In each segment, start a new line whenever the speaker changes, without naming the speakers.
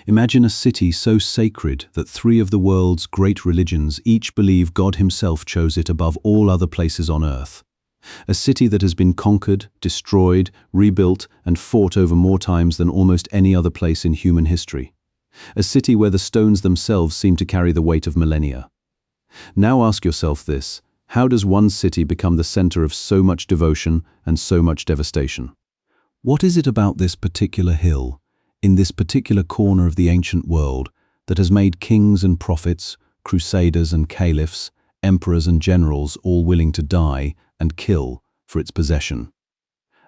Imagine a city so sacred that three of the world's great religions each believe God himself chose it above all other places on earth. A city that has been conquered, destroyed, rebuilt, and fought over more times than almost any other place in human history. A city where the stones themselves seem to carry the weight of millennia. Now ask yourself this: how does one city become the center of so much devotion and so much devastation? What is it about this particular hill, in this particular corner of the ancient world, that has made kings and prophets, crusaders and caliphs, emperors and generals all willing to die and kill for its possession?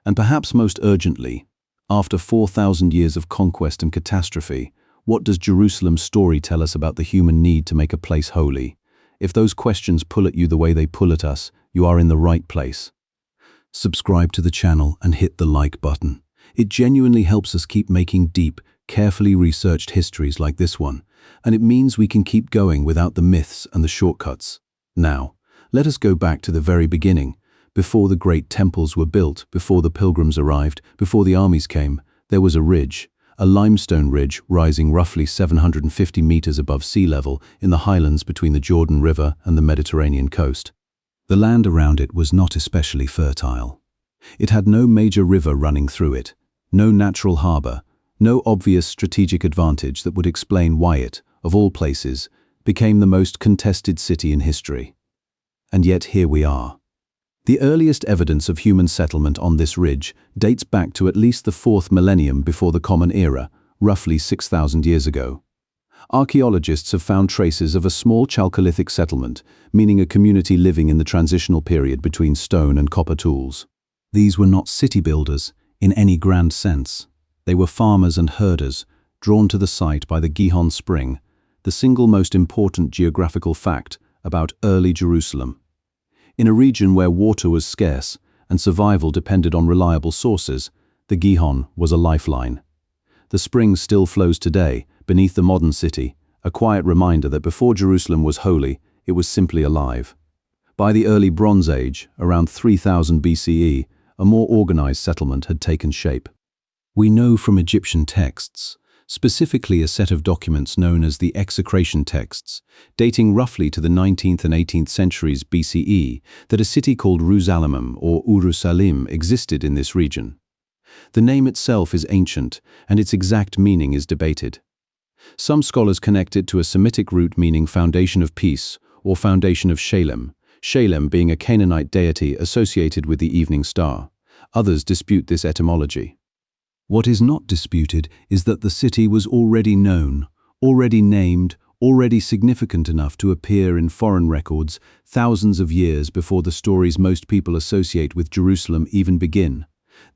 And perhaps most urgently, after 4,000 years of conquest and catastrophe, what does Jerusalem's story tell us about the human need to make a place holy? If those questions pull at you the way they pull at us, you are in the right place. Subscribe to the channel and hit the like button. It genuinely helps us keep making deep, carefully researched histories like this one, and it means we can keep going without the myths and the shortcuts. Now, let us go back to the very beginning. Before the great temples were built, before the pilgrims arrived, before the armies came, there was a ridge, a limestone ridge rising roughly 750 meters above sea level in the highlands between the Jordan River and the Mediterranean coast. The land around it was not especially fertile. It had no major river running through it, no natural harbor, no obvious strategic advantage that would explain why it, of all places, became the most contested city in history. And yet here we are. The earliest evidence of human settlement on this ridge dates back to at least the 4th millennium before the Common Era, roughly 6,000 years ago. Archaeologists have found traces of a small Chalcolithic settlement, meaning a community living in the transitional period between stone and copper tools. These were not city builders in any grand sense. They were farmers and herders, drawn to the site by the Gihon Spring, the single most important geographical fact about early Jerusalem. In a region where water was scarce and survival depended on reliable sources, the Gihon was a lifeline. The spring still flows today, beneath the modern city, a quiet reminder that before Jerusalem was holy, it was simply alive. By the early Bronze Age, around 3000 BCE, a more organized settlement had taken shape. We know from Egyptian texts, specifically a set of documents known as the Execration Texts, dating roughly to the 19th and 18th centuries BCE, that a city called Rusalimum or Urusalim existed in this region. The name itself is ancient, and its exact meaning is debated. Some scholars connect it to a Semitic root meaning foundation of peace or foundation of Shalem, Shalem being a Canaanite deity associated with the evening star. Others dispute this etymology. What is not disputed is that the city was already known, already named, already significant enough to appear in foreign records thousands of years before the stories most people associate with Jerusalem even begin.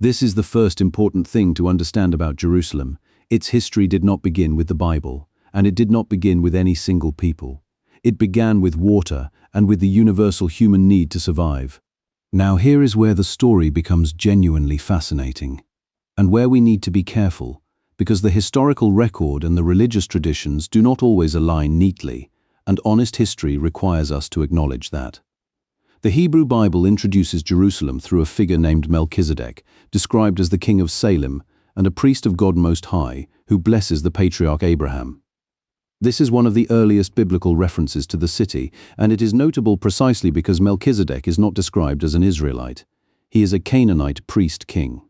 This is the first important thing to understand about Jerusalem. Its history did not begin with the Bible, and it did not begin with any single people. It began with water and with the universal human need to survive. Now here is where the story becomes genuinely fascinating, and where we need to be careful, because the historical record and the religious traditions do not always align neatly, and honest history requires us to acknowledge that. The Hebrew Bible introduces Jerusalem through a figure named Melchizedek, described as the king of Salem and a priest of God Most High, who blesses the patriarch Abraham. This is one of the earliest biblical references to the city, and it is notable precisely because Melchizedek is not described as an Israelite. He is a Canaanite priest-king.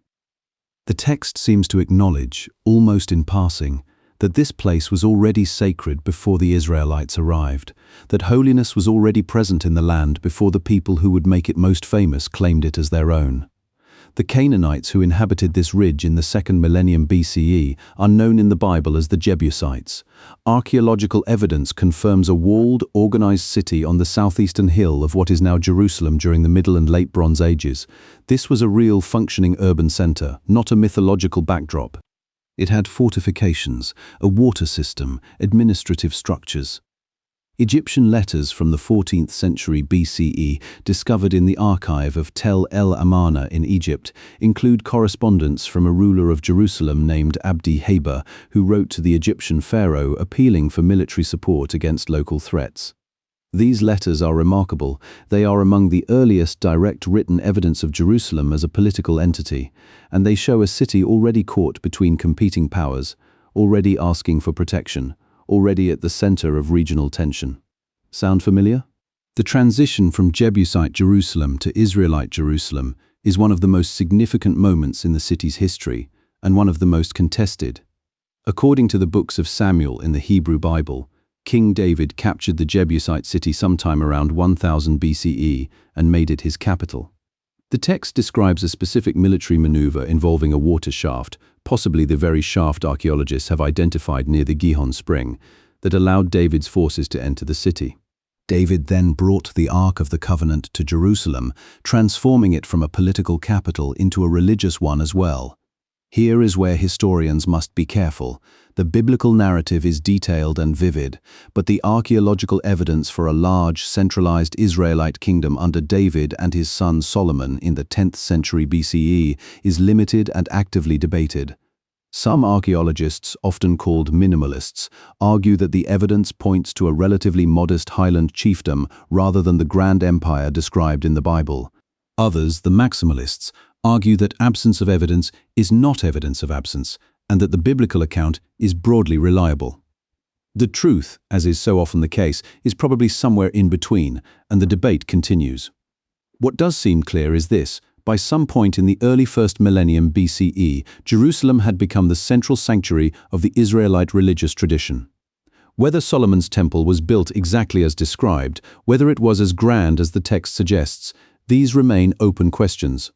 The text seems to acknowledge, almost in passing, that this place was already sacred before the Israelites arrived, that holiness was already present in the land before the people who would make it most famous claimed it as their own. The Canaanites who inhabited this ridge in the 2nd millennium BCE are known in the Bible as the Jebusites. Archaeological evidence confirms a walled, organized city on the southeastern hill of what is now Jerusalem during the Middle and Late Bronze Ages. This was a real functioning urban center, not a mythological backdrop. It had fortifications, a water system, administrative structures. Egyptian letters from the 14th century BCE, discovered in the archive of Tel El Amarna in Egypt, include correspondence from a ruler of Jerusalem named Abdi Haber, who wrote to the Egyptian pharaoh appealing for military support against local threats. These letters are remarkable. They are among the earliest direct written evidence of Jerusalem as a political entity, and they show a city already caught between competing powers, already asking for protection, already at the center of regional tension. Sound familiar? The transition from Jebusite Jerusalem to Israelite Jerusalem is one of the most significant moments in the city's history, and one of the most contested. According to the books of Samuel in the Hebrew Bible, King David captured the Jebusite city sometime around 1000 BCE and made it his capital. The text describes a specific military maneuver involving a water shaft, possibly the very shaft archaeologists have identified near the Gihon Spring, that allowed David's forces to enter the city. David then brought the Ark of the Covenant to Jerusalem, transforming it from a political capital into a religious one as well. Here is where historians must be careful. The biblical narrative is detailed and vivid, but the archaeological evidence for a large, centralized Israelite kingdom under David and his son Solomon in the 10th century BCE is limited and actively debated. Some archaeologists, often called minimalists, argue that the evidence points to a relatively modest highland chiefdom rather than the grand empire described in the Bible. Others, the maximalists, argue that absence of evidence is not evidence of absence, and that the biblical account is broadly reliable. The truth, as is so often the case, is probably somewhere in between, and the debate continues. What does seem clear is this: by some point in the early 1st millennium BCE, Jerusalem had become the central sanctuary of the Israelite religious tradition. Whether Solomon's temple was built exactly as described, whether it was as grand as the text suggests, these remain open questions.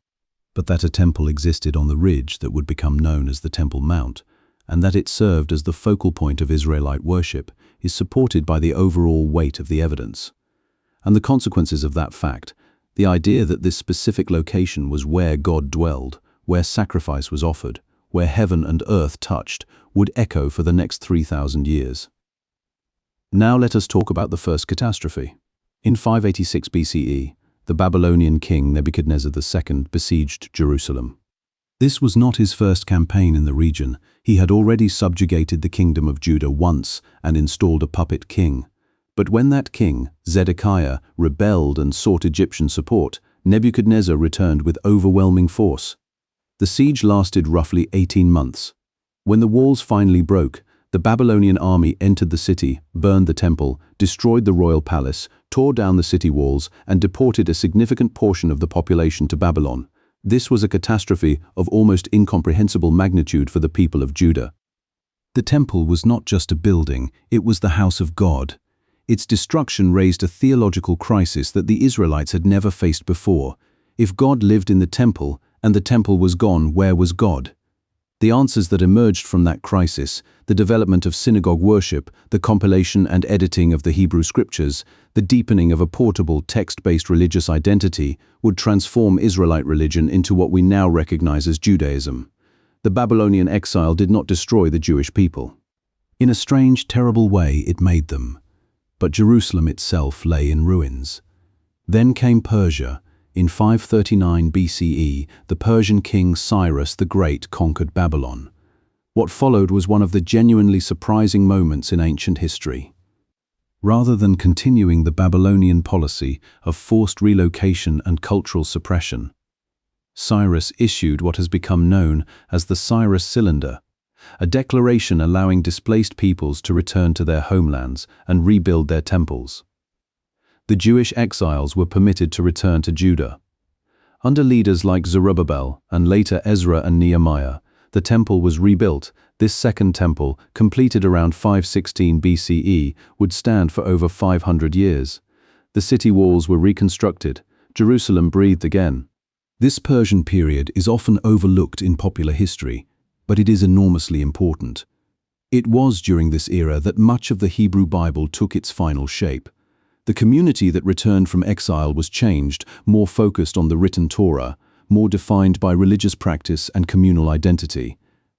But that a temple existed on the ridge that would become known as the Temple Mount, and that it served as the focal point of Israelite worship, is supported by the overall weight of the evidence. And the consequences of that fact, the idea that this specific location was where God dwelled, where sacrifice was offered, where heaven and earth touched, would echo for the next 3,000 years. Now let us talk about the first catastrophe. In 586 BCE, the Babylonian king Nebuchadnezzar II besieged Jerusalem. This was not his first campaign in the region. He had already subjugated the kingdom of Judah once and installed a puppet king. But when that king, Zedekiah, rebelled and sought Egyptian support, Nebuchadnezzar returned with overwhelming force. The siege lasted roughly 18 months. When the walls finally broke, the Babylonian army entered the city, burned the temple, destroyed the royal palace, tore down the city walls, and deported a significant portion of the population to Babylon. This was a catastrophe of almost incomprehensible magnitude for the people of Judah. The temple was not just a building, it was the house of God. Its destruction raised a theological crisis that the Israelites had never faced before. If God lived in the temple, and the temple was gone, where was God? The answers that emerged from that crisis, the development of synagogue worship, the compilation and editing of the Hebrew scriptures, the deepening of a portable text-based religious identity, would transform Israelite religion into what we now recognize as Judaism. The Babylonian exile did not destroy the Jewish people. In a strange, terrible way, it made them. But Jerusalem itself lay in ruins. Then came Persia. In 539 BCE, the Persian king Cyrus the Great conquered Babylon. What followed was one of the genuinely surprising moments in ancient history. Rather than continuing the Babylonian policy of forced relocation and cultural suppression, Cyrus issued what has become known as the Cyrus Cylinder, a declaration allowing displaced peoples to return to their homelands and rebuild their temples. The Jewish exiles were permitted to return to Judah. Under leaders like Zerubbabel and later Ezra and Nehemiah, the temple was rebuilt. This second temple, completed around 516 BCE, would stand for over 500 years. The city walls were reconstructed. Jerusalem breathed again. This Persian period is often overlooked in popular history, but it is enormously important. It was during this era that much of the Hebrew Bible took its final shape. The community that returned from exile was changed, more focused on the written Torah, more defined by religious practice and communal identity.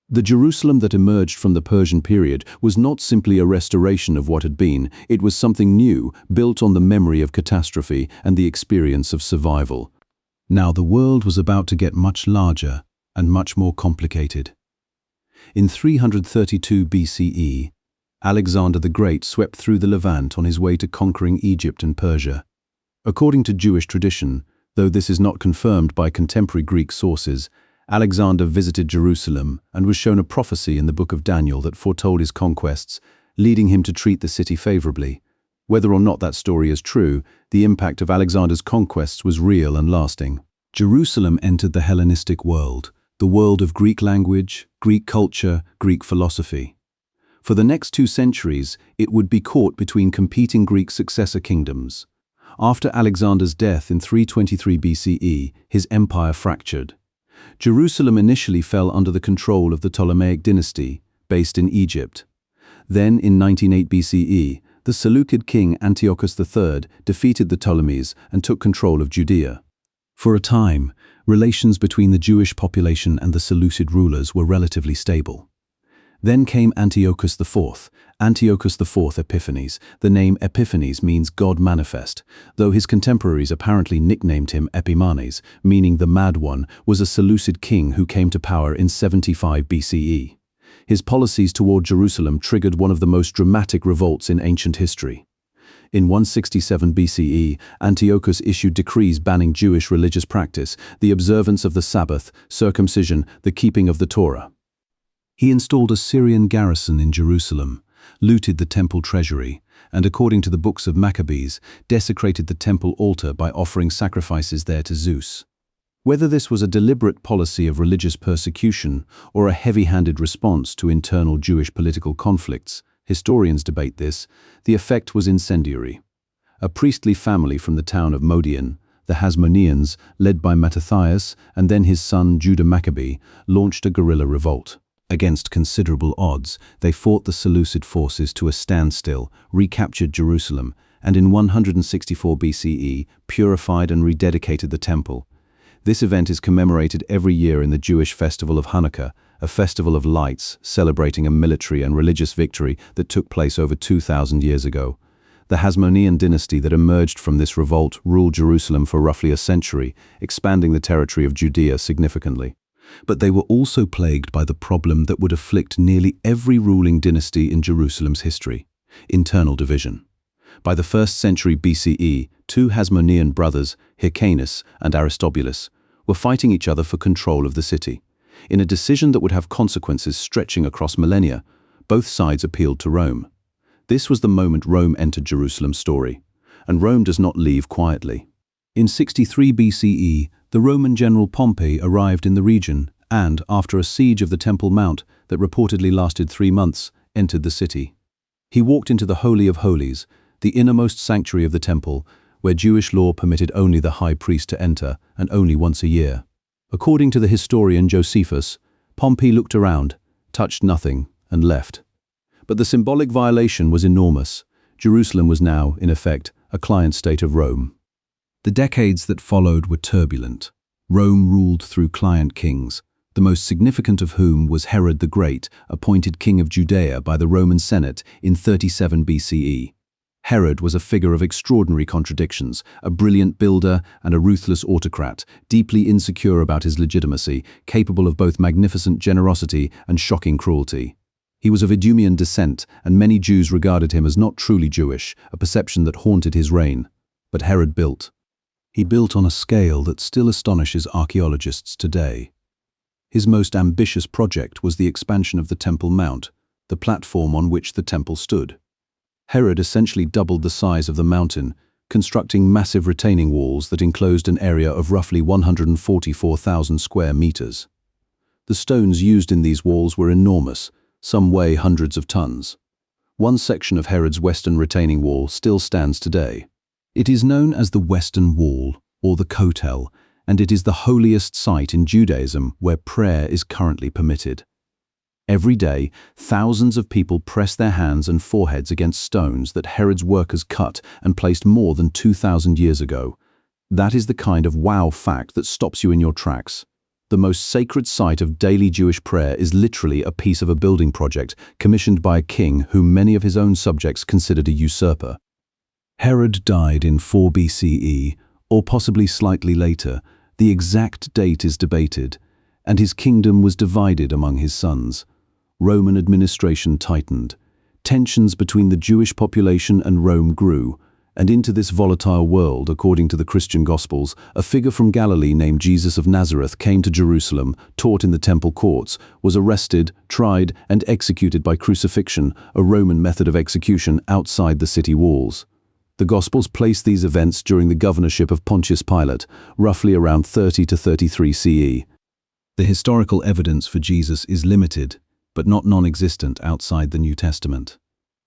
The Jerusalem that emerged from the Persian period was not simply a restoration of what had been, it was something new, built on the memory of catastrophe and the experience of survival. Now the world was about to get much larger and much more complicated. In 332 BCE, Alexander the Great swept through the Levant on his way to conquering Egypt and Persia. According to Jewish tradition, though this is not confirmed by contemporary Greek sources, Alexander visited Jerusalem and was shown a prophecy in the book of Daniel that foretold his conquests, leading him to treat the city favorably. Whether or not that story is true, the impact of Alexander's conquests was real and lasting. Jerusalem entered the Hellenistic world, the world of Greek language, Greek culture, Greek philosophy. For the next 2 centuries, it would be caught between competing Greek successor kingdoms. After Alexander's death in 323 BCE, his empire fractured. Jerusalem initially fell under the control of the Ptolemaic dynasty, based in Egypt. Then, in 98 BCE, the Seleucid king Antiochus III defeated the Ptolemies and took control of Judea. For a time, relations between the Jewish population and the Seleucid rulers were relatively stable. Then came Antiochus IV. Antiochus IV Epiphanes. The name Epiphanes means God manifest, though his contemporaries apparently nicknamed him Epimanes, meaning the Mad One, was a Seleucid king who came to power in 75 BCE. His policies toward Jerusalem triggered one of the most dramatic revolts in ancient history. In 167 BCE, Antiochus issued decrees banning Jewish religious practice, the observance of the Sabbath, circumcision, the keeping of the Torah. He installed a Syrian garrison in Jerusalem, looted the temple treasury, and according to the books of Maccabees, desecrated the temple altar by offering sacrifices there to Zeus. Whether this was a deliberate policy of religious persecution or a heavy-handed response to internal Jewish political conflicts, historians debate this, the effect was incendiary. A priestly family from the town of Modian, the Hasmoneans, led by Mattathias and then his son Judah Maccabee, launched a guerrilla revolt. Against considerable odds, they fought the Seleucid forces to a standstill, recaptured Jerusalem, and in 164 BCE purified and rededicated the temple. This event is commemorated every year in the Jewish festival of Hanukkah, a festival of lights celebrating a military and religious victory that took place over 2,000 years ago. The Hasmonean dynasty that emerged from this revolt ruled Jerusalem for roughly a century, expanding the territory of Judea significantly. But they were also plagued by the problem that would afflict nearly every ruling dynasty in Jerusalem's history: internal division. By the 1st century BCE, 2 Hasmonean brothers, Hyrcanus and Aristobulus, were fighting each other for control of the city. In a decision that would have consequences stretching across millennia, both sides appealed to Rome. This was the moment Rome entered Jerusalem's story, and Rome does not leave quietly. In 63 BCE, the Roman general Pompey arrived in the region and, after a siege of the Temple Mount that reportedly lasted 3 months, entered the city. He walked into the Holy of Holies, the innermost sanctuary of the temple, where Jewish law permitted only the high priest to enter, and only once a year. According to the historian Josephus, Pompey looked around, touched nothing, and left. But the symbolic violation was enormous. Jerusalem was now, in effect, a client state of Rome. The decades that followed were turbulent. Rome ruled through client kings, the most significant of whom was Herod the Great, appointed king of Judea by the Roman Senate in 37 BCE. Herod was a figure of extraordinary contradictions, a brilliant builder and a ruthless autocrat, deeply insecure about his legitimacy, capable of both magnificent generosity and shocking cruelty. He was of Idumean descent, and many Jews regarded him as not truly Jewish, a perception that haunted his reign. But Herod built. He built on a scale that still astonishes archaeologists today. His most ambitious project was the expansion of the Temple Mount, the platform on which the temple stood. Herod essentially doubled the size of the mountain, constructing massive retaining walls that enclosed an area of roughly 144,000 square meters. The stones used in these walls were enormous, some weigh hundreds of tons. One section of Herod's western retaining wall still stands today. It is known as the Western Wall, or the Kotel, and it is the holiest site in Judaism where prayer is currently permitted. Every day, thousands of people press their hands and foreheads against stones that Herod's workers cut and placed more than 2,000 years ago. That is the kind of wow fact that stops you in your tracks. The most sacred site of daily Jewish prayer is literally a piece of a building project commissioned by a king whom many of his own subjects considered a usurper. Herod died in 4 BCE, or possibly slightly later. The exact date is debated, and his kingdom was divided among his sons. Roman administration tightened. Tensions between the Jewish population and Rome grew, And into this volatile world, according to the Christian Gospels, a figure from Galilee named Jesus of Nazareth came to Jerusalem, taught in the temple courts, was arrested, tried, and executed by crucifixion, a Roman method of execution outside the city walls. The Gospels place these events during the governorship of Pontius Pilate, roughly around 30 to 33 CE. The historical evidence for Jesus is limited, but not non-existent outside the New Testament.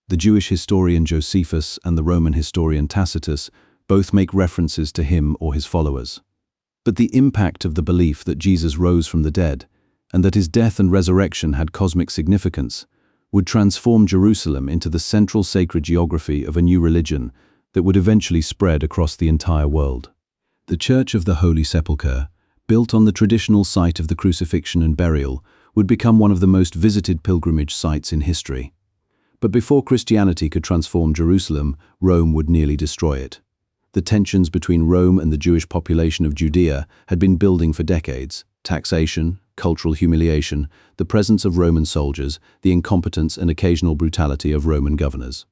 The Jewish historian Josephus and the Roman historian Tacitus both make references to him or his followers. But the impact of the belief that Jesus rose from the dead, and that his death and resurrection had cosmic significance, would transform Jerusalem into the central sacred geography of a new religion that would eventually spread across the entire world. The Church of the Holy Sepulchre, built on the traditional site of the crucifixion and burial, would become one of the most visited pilgrimage sites in history. But before Christianity could transform Jerusalem, Rome would nearly destroy it. The tensions between Rome and the Jewish population of Judea had been building for decades. Taxation, cultural humiliation, the presence of Roman soldiers, the incompetence and occasional brutality of Roman governors.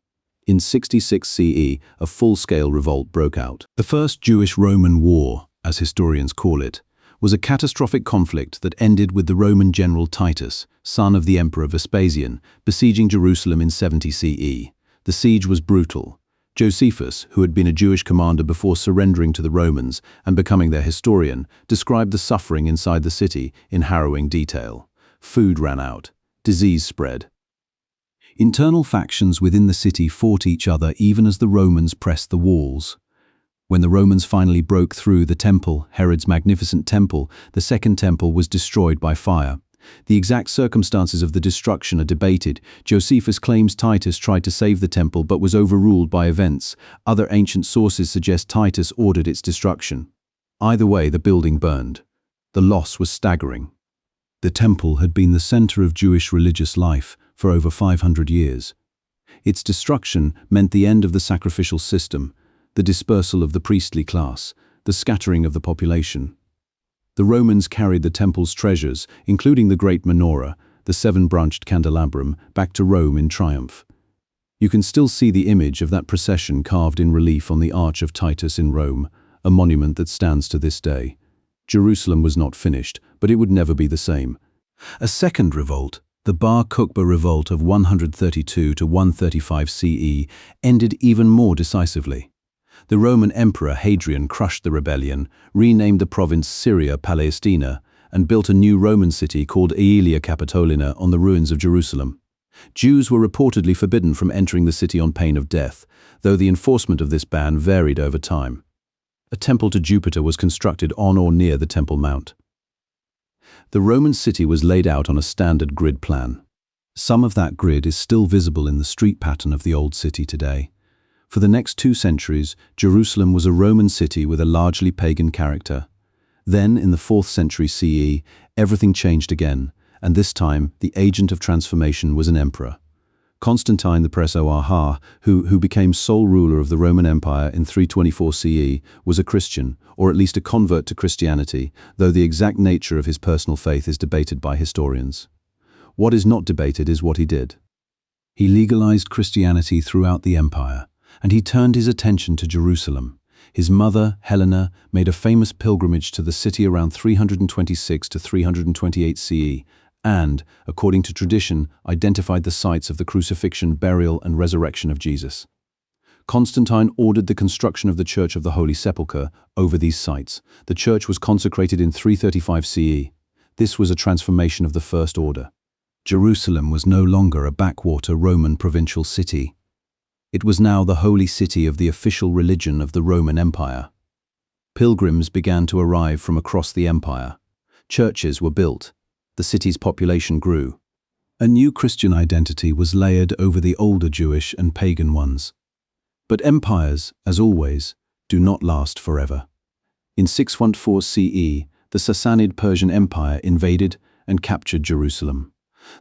In 66 CE, a full-scale revolt broke out. The First Jewish-Roman War, as historians call it, was a catastrophic conflict that ended with the Roman general Titus, son of the Emperor Vespasian, besieging Jerusalem in 70 CE. The siege was brutal. Josephus, who had been a Jewish commander before surrendering to the Romans and becoming their historian, described the suffering inside the city in harrowing detail. Food ran out. Disease spread. Internal factions within the city fought each other even as the Romans pressed the walls. When the Romans finally broke through the temple, Herod's magnificent temple, the Second Temple was destroyed by fire. The exact circumstances of the destruction are debated. Josephus claims Titus tried to save the temple but was overruled by events. Other ancient sources suggest Titus ordered its destruction. Either way, the building burned. The loss was staggering. The temple had been the center of Jewish religious life for over 500 years. Its destruction meant the end of the sacrificial system, the dispersal of the priestly class, the scattering of the population. The Romans carried the temple's treasures, including the great menorah, the seven-branched candelabrum, back to Rome in triumph. You can still see the image of that procession carved in relief on the Arch of Titus in Rome, a monument that stands to this day. Jerusalem was not finished, but it would never be the same. A second revolt, the Bar Kokhba revolt of 132 to 135 CE, ended even more decisively. The Roman Emperor Hadrian crushed the rebellion, renamed the province Syria Palestina, and built a new Roman city called Aelia Capitolina on the ruins of Jerusalem. Jews were reportedly forbidden from entering the city on pain of death, though the enforcement of this ban varied over time. A temple to Jupiter was constructed on or near the Temple Mount. The Roman city was laid out on a standard grid plan. Some of that grid is still visible in the street pattern of the old city today. For the next 2 centuries, Jerusalem was a Roman city with a largely pagan character. Then, in the 4th century CE, everything changed again, and this time the agent of transformation was an emperor. Constantine the Preso-Aha, who became sole ruler of the Roman Empire in 324 CE, was a Christian, or at least a convert to Christianity, though the exact nature of his personal faith is debated by historians. What is not debated is what he did. He legalized Christianity throughout the empire, and he turned his attention to Jerusalem. His mother, Helena, made a famous pilgrimage to the city around 326 to 328 CE, and, according to tradition, identified the sites of the crucifixion, burial, and resurrection of Jesus. Constantine ordered the construction of the Church of the Holy Sepulchre over these sites. The church was consecrated in 335 CE. This was a transformation of the First Order. Jerusalem was no longer a backwater Roman provincial city. It was now the holy city of the official religion of the Roman Empire. Pilgrims began to arrive from across the empire. Churches were built. The city's population grew. A new Christian identity was layered over the older Jewish and pagan ones. But empires, as always, do not last forever. In 614 CE, the Sassanid Persian Empire invaded and captured Jerusalem.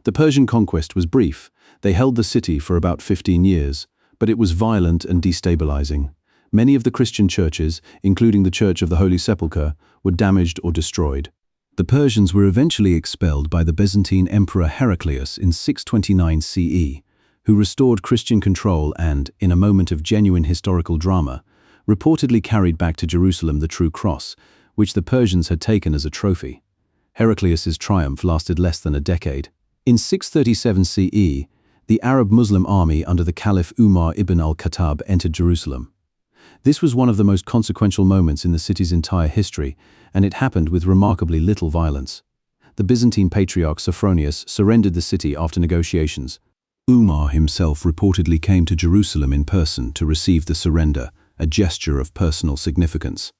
The Persian conquest was brief. They held the city for about 15 years, but it was violent and destabilizing. Many of the Christian churches, including the Church of the Holy Sepulchre, were damaged or destroyed. The Persians were eventually expelled by the Byzantine Emperor Heraclius in 629 CE, who restored Christian control and, in a moment of genuine historical drama, reportedly carried back to Jerusalem the true cross, which the Persians had taken as a trophy. Heraclius's triumph lasted less than a decade. In 637 CE, the Arab Muslim army under the Caliph Umar ibn al-Khattab entered Jerusalem. This was one of the most consequential moments in the city's entire history, and it happened with remarkably little violence. The Byzantine patriarch Sophronius surrendered the city after negotiations. Umar himself reportedly came to Jerusalem in person to receive the surrender, a gesture of personal significance.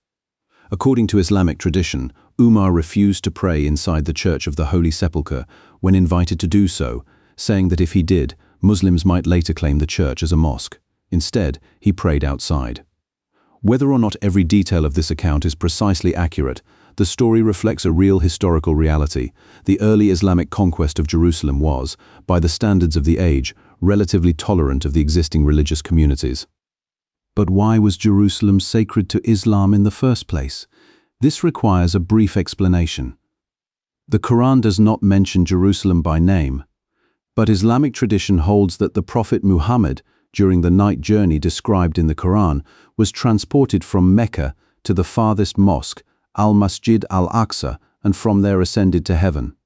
According to Islamic tradition, Umar refused to pray inside the Church of the Holy Sepulchre when invited to do so, saying that if he did, Muslims might later claim the church as a mosque. Instead, he prayed outside. Whether or not every detail of this account is precisely accurate, the story reflects a real historical reality. The early Islamic conquest of Jerusalem was, by the standards of the age, relatively tolerant of the existing religious communities. But why was Jerusalem sacred to Islam in the first place? This requires a brief explanation. The Quran does not mention Jerusalem by name, but Islamic tradition holds that the Prophet Muhammad, during the night journey described in the Quran, was transported from Mecca to the farthest mosque, Al-Masjid al-Aqsa, and from there ascended to heaven.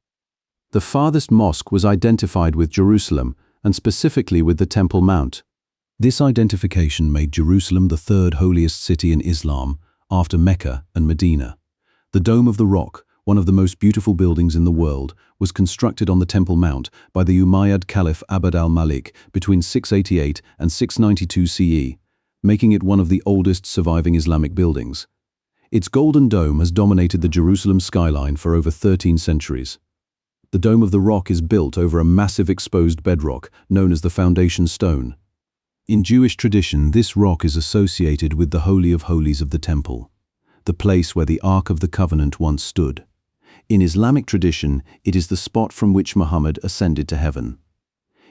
The farthest mosque was identified with Jerusalem, and specifically with the Temple Mount. This identification made Jerusalem the third holiest city in Islam, after Mecca and Medina. The Dome of the Rock, one of the most beautiful buildings in the world, was constructed on the Temple Mount by the Umayyad Caliph Abd al-Malik between 688 and 692 CE, making it one of the oldest surviving Islamic buildings. Its golden dome has dominated the Jerusalem skyline for over 13 centuries. The Dome of the Rock is built over a massive exposed bedrock known as the foundation stone. In Jewish tradition, this rock is associated with the Holy of Holies of the Temple, the place where the Ark of the Covenant once stood. In Islamic tradition, it is the spot from which Muhammad ascended to heaven.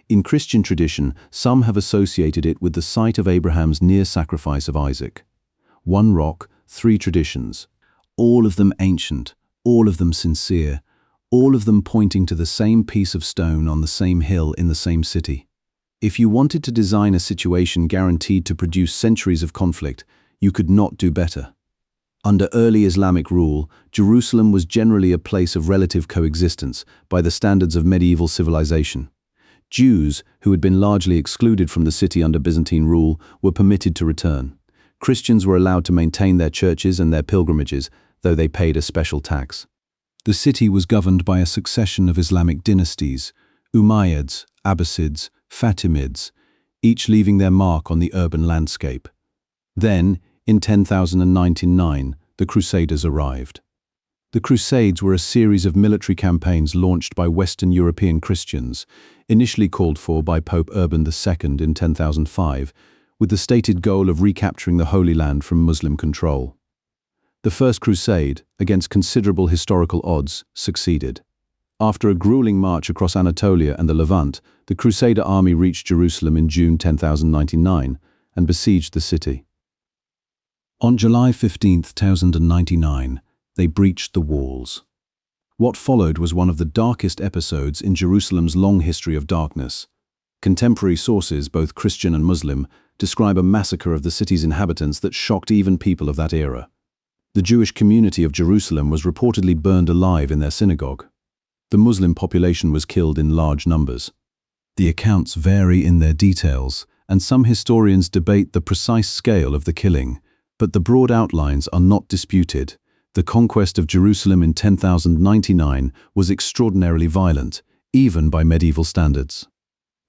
In Christian tradition, some have associated it with the site of Abraham's near sacrifice of Isaac. One rock, three traditions, all of them ancient, all of them sincere, all of them pointing to the same piece of stone on the same hill in the same city. If you wanted to design a situation guaranteed to produce centuries of conflict, you could not do better. Under early Islamic rule, Jerusalem was generally a place of relative coexistence by the standards of medieval civilization. Jews, who had been largely excluded from the city under Byzantine rule, were permitted to return. Christians were allowed to maintain their churches and their pilgrimages, though they paid a special tax. The city was governed by a succession of Islamic dynasties, Umayyads, Abbasids, Fatimids, each leaving their mark on the urban landscape. Then, in 10,099, the Crusaders arrived. The Crusades were a series of military campaigns launched by Western European Christians, initially called for by Pope Urban II in 10,005, with the stated goal of recapturing the Holy Land from Muslim control. The First Crusade, against considerable historical odds, succeeded. After a grueling march across Anatolia and the Levant, the Crusader army reached Jerusalem in June 10,099 and besieged the city. On July 15, 1099, they breached the walls. What followed was one of the darkest episodes in Jerusalem's long history of darkness. Contemporary sources, both Christian and Muslim, describe a massacre of the city's inhabitants that shocked even people of that era. The Jewish community of Jerusalem was reportedly burned alive in their synagogue. The Muslim population was killed in large numbers. The accounts vary in their details, and some historians debate the precise scale of the killing, but the broad outlines are not disputed. The conquest of Jerusalem in 10,099 was extraordinarily violent, even by medieval standards.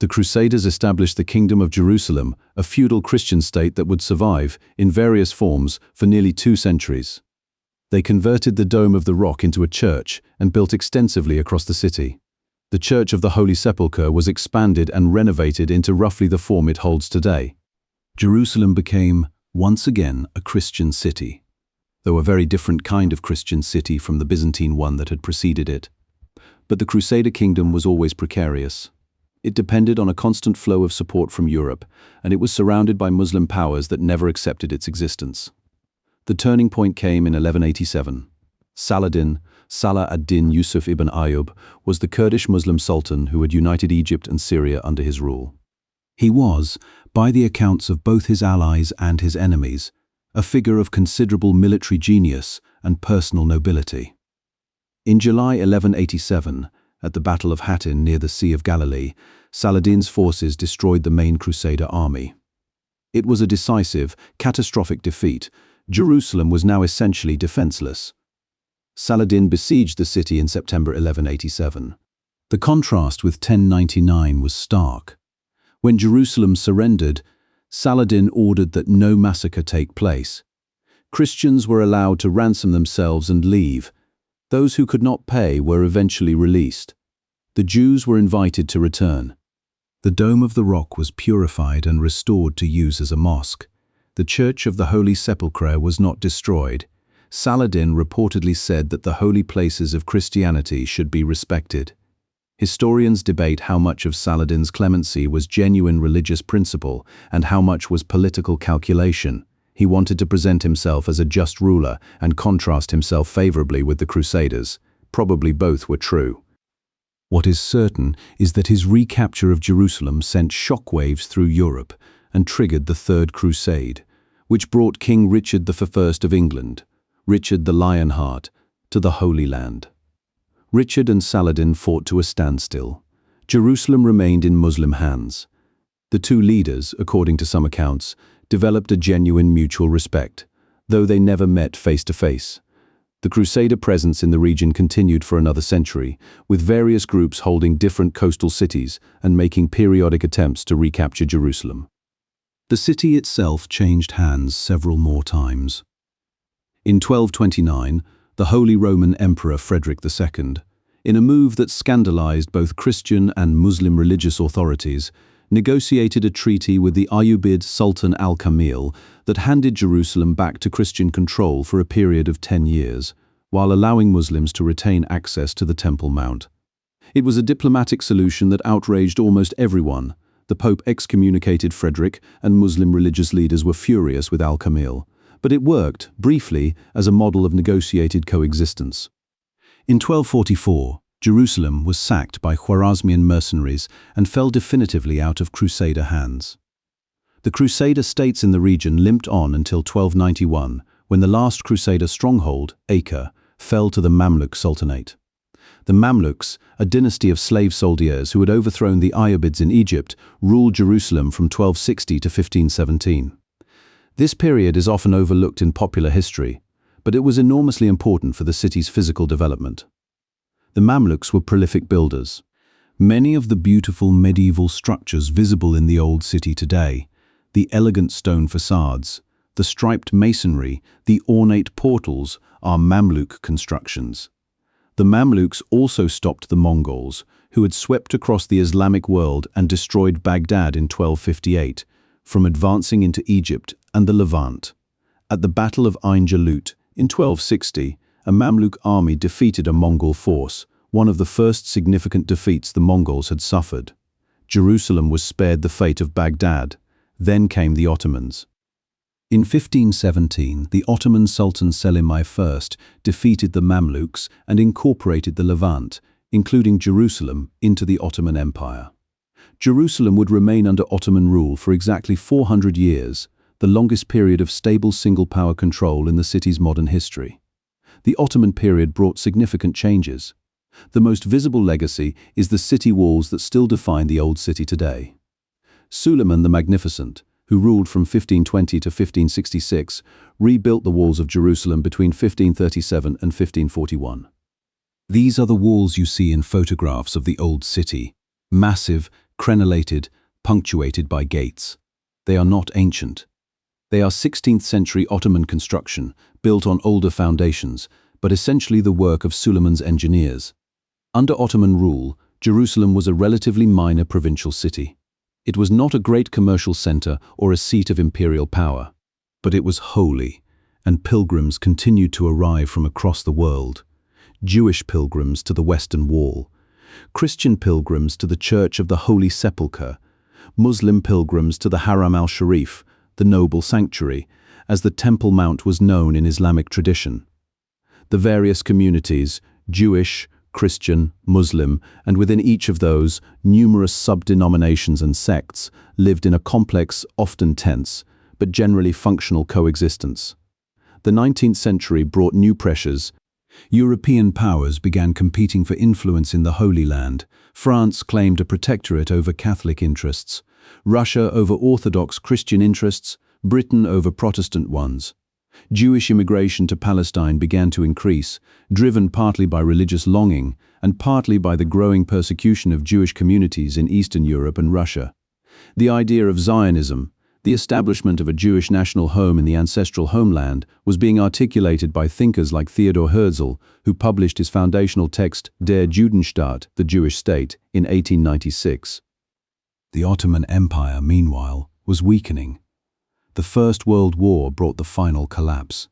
The Crusaders established the Kingdom of Jerusalem, a feudal Christian state that would survive, in various forms, for nearly 2 centuries. They converted the Dome of the Rock into a church and built extensively across the city. The Church of the Holy Sepulchre was expanded and renovated into roughly the form it holds today. Jerusalem became, once again, a Christian city, though a very different kind of Christian city from the Byzantine one that had preceded it. But the Crusader kingdom was always precarious. It depended on a constant flow of support from Europe, and it was surrounded by Muslim powers that never accepted its existence. The turning point came in 1187. Saladin, Salah ad-Din Yusuf ibn Ayyub, was the Kurdish Muslim sultan who had united Egypt and Syria under his rule. He was, by the accounts of both his allies and his enemies, a figure of considerable military genius and personal nobility. In July 1187, at the Battle of Hattin near the Sea of Galilee, Saladin's forces destroyed the main Crusader army. It was a decisive, catastrophic defeat. Jerusalem was now essentially defenseless. Saladin besieged the city in September 1187. The contrast with 1099 was stark. When Jerusalem surrendered, Saladin ordered that no massacre take place. Christians were allowed to ransom themselves and leave. Those who could not pay were eventually released. The Jews were invited to return. The Dome of the Rock was purified and restored to use as a mosque. The Church of the Holy Sepulchre was not destroyed. Saladin reportedly said that the holy places of Christianity should be respected. Historians debate how much of Saladin's clemency was genuine religious principle and how much was political calculation. He wanted to present himself as a just ruler and contrast himself favorably with the Crusaders. Probably both were true. What is certain is that his recapture of Jerusalem sent shockwaves through Europe and triggered the Third Crusade, which brought King Richard I of England, Richard the Lionheart, to the Holy Land. Richard and Saladin fought to a standstill. Jerusalem remained in Muslim hands. The two leaders, according to some accounts, developed a genuine mutual respect, though they never met face to face. The Crusader presence in the region continued for another century, with various groups holding different coastal cities and making periodic attempts to recapture Jerusalem. The city itself changed hands several more times. In 1229, the Holy Roman Emperor Frederick II, in a move that scandalized both Christian and Muslim religious authorities, negotiated a treaty with the Ayyubid Sultan al-Kamil that handed Jerusalem back to Christian control for a period of 10 years, while allowing Muslims to retain access to the Temple Mount. It was a diplomatic solution that outraged almost everyone. The Pope excommunicated Frederick, and Muslim religious leaders were furious with al-Kamil. But it worked, briefly, as a model of negotiated coexistence. In 1244, Jerusalem was sacked by Khwarezmian mercenaries and fell definitively out of Crusader hands. The Crusader states in the region limped on until 1291, when the last Crusader stronghold, Acre, fell to the Mamluk Sultanate. The Mamluks, a dynasty of slave soldiers who had overthrown the Ayyubids in Egypt, ruled Jerusalem from 1260 to 1517. This period is often overlooked in popular history, but it was enormously important for the city's physical development. The Mamluks were prolific builders. Many of the beautiful medieval structures visible in the old city today, the elegant stone facades, the striped masonry, the ornate portals, are Mamluk constructions. The Mamluks also stopped the Mongols, who had swept across the Islamic world and destroyed Baghdad in 1258, from advancing into Egypt and the Levant. At the Battle of Ain Jalut in 1260, a Mamluk army defeated a Mongol force, one of the first significant defeats the Mongols had suffered. Jerusalem was spared the fate of Baghdad. Then came the Ottomans. In 1517, the Ottoman Sultan Selim I defeated the Mamluks and incorporated the Levant, including Jerusalem, into the Ottoman Empire. Jerusalem would remain under Ottoman rule for exactly 400 years, the longest period of stable single-power control in the city's modern history. The Ottoman period brought significant changes. The most visible legacy is the city walls that still define the old city today. Suleiman the Magnificent, who ruled from 1520 to 1566, rebuilt the walls of Jerusalem between 1537 and 1541. These are the walls you see in photographs of the old city, massive, crenellated, punctuated by gates. They are not ancient. They are 16th century Ottoman construction, built on older foundations, but essentially the work of Suleiman's engineers. Under Ottoman rule, Jerusalem was a relatively minor provincial city. It was not a great commercial center or a seat of imperial power, but it was holy, and pilgrims continued to arrive from across the world. Jewish pilgrims to the Western Wall, Christian pilgrims to the Church of the Holy Sepulchre, Muslim pilgrims to the Haram al-Sharif, the noble sanctuary, as the Temple Mount was known in Islamic tradition. The various communities, Jewish, Christian, Muslim, and within each of those, numerous sub-denominations and sects lived in a complex, often tense, but generally functional coexistence. The 19th century brought new pressures. European powers began competing for influence in the Holy Land. France claimed a protectorate over Catholic interests, Russia over Orthodox Christian interests, Britain over Protestant ones. Jewish immigration to Palestine began to increase, driven partly by religious longing and partly by the growing persecution of Jewish communities in Eastern Europe and Russia. The idea of Zionism, the establishment of a Jewish national home in the ancestral homeland, was being articulated by thinkers like Theodor Herzl, who published his foundational text Der Judenstaat, the Jewish State, in 1896. The Ottoman Empire, meanwhile, was weakening. The First World War brought the final collapse.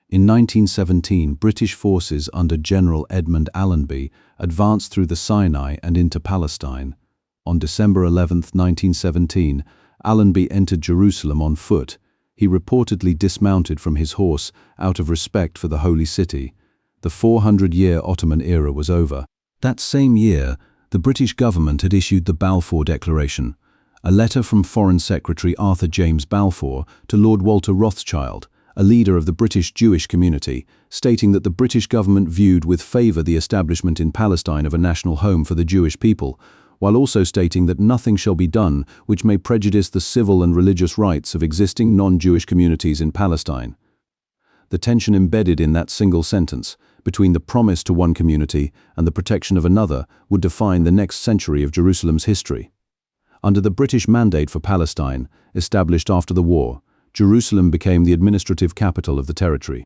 In 1917, British forces under General Edmund Allenby advanced through the Sinai and into Palestine. On December 11, 1917, Allenby entered Jerusalem on foot. He reportedly dismounted from his horse out of respect for the Holy City. The 400-year Ottoman era was over. That same year, the British government had issued the Balfour Declaration, a letter from Foreign Secretary Arthur James Balfour to Lord Walter Rothschild, a leader of the British Jewish community, stating that the British government viewed with favour the establishment in Palestine of a national home for the Jewish people, while also stating that nothing shall be done which may prejudice the civil and religious rights of existing non-Jewish communities in Palestine. The tension embedded in that single sentence, between the promise to one community and the protection of another, would define the next century of Jerusalem's history. Under the British Mandate for Palestine, established after the war, Jerusalem became the administrative capital of the territory.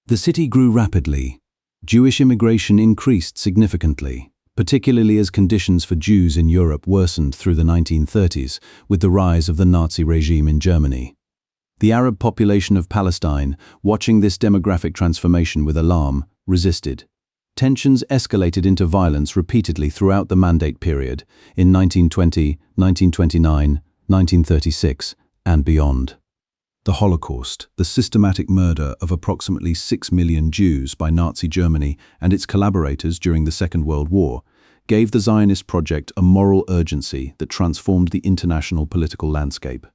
The city grew rapidly. Jewish immigration increased significantly, particularly as conditions for Jews in Europe worsened through the 1930s with the rise of the Nazi regime in Germany. The Arab population of Palestine, watching this demographic transformation with alarm, resisted. Tensions escalated into violence repeatedly throughout the Mandate period in 1920, 1929, 1936, and beyond. The Holocaust, the systematic murder of approximately 6 million Jews by Nazi Germany and its collaborators during the Second World War, gave the Zionist project a moral urgency that transformed the international political landscape.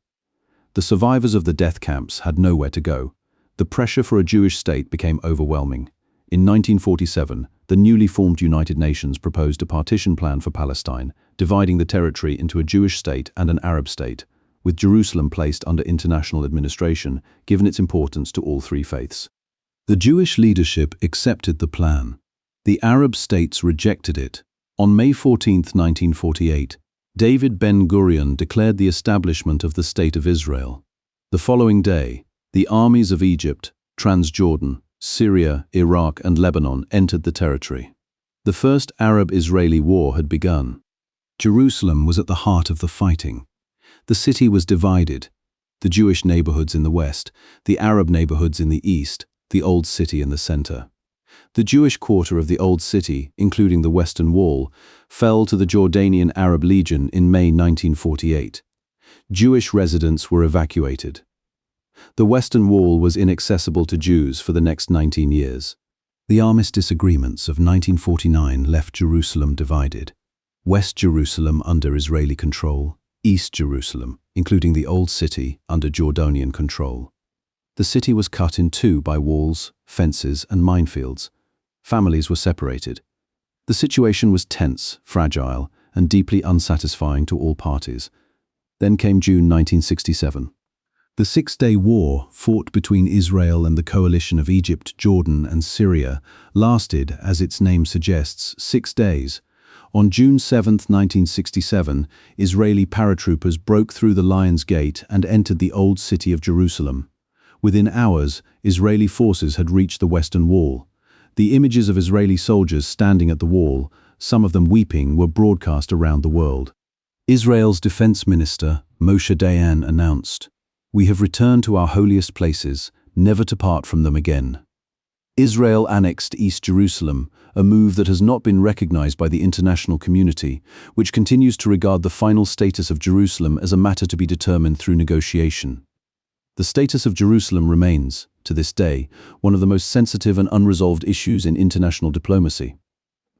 The survivors of the death camps had nowhere to go. The pressure for a Jewish state became overwhelming. In 1947, the newly formed United Nations proposed a partition plan for Palestine, dividing the territory into a Jewish state and an Arab state, with Jerusalem placed under international administration, given its importance to all three faiths. The Jewish leadership accepted the plan. The Arab states rejected it. On May 14, 1948, David Ben-Gurion declared the establishment of the State of Israel. The following day, the armies of Egypt, Transjordan, Syria, Iraq, and Lebanon entered the territory. The First Arab-Israeli War had begun. Jerusalem was at the heart of the fighting. The city was divided, the Jewish neighborhoods in the west, the Arab neighborhoods in the east, the Old City in the center. The Jewish quarter of the Old City, including the Western Wall, fell to the Jordanian Arab Legion in May 1948. Jewish residents were evacuated. The Western Wall was inaccessible to Jews for the next 19 years. The armistice agreements of 1949 left Jerusalem divided. West Jerusalem under Israeli control, East Jerusalem, including the Old City, under Jordanian control. The city was cut in two by walls, fences, and minefields. Families were separated. The situation was tense, fragile, and deeply unsatisfying to all parties. Then came June 1967. The Six-Day War, fought between Israel and the coalition of Egypt, Jordan, and Syria, lasted, as its name suggests, 6 days. On June 7, 1967, Israeli paratroopers broke through the Lion's Gate and entered the Old City of Jerusalem. Within hours, Israeli forces had reached the Western Wall. The images of Israeli soldiers standing at the wall, some of them weeping, were broadcast around the world. Israel's defense minister, Moshe Dayan, announced, "We have returned to our holiest places, never to part from them again." Israel annexed East Jerusalem, a move that has not been recognized by the international community, which continues to regard the final status of Jerusalem as a matter to be determined through negotiation. The status of Jerusalem remains, to this day, one of the most sensitive and unresolved issues in international diplomacy.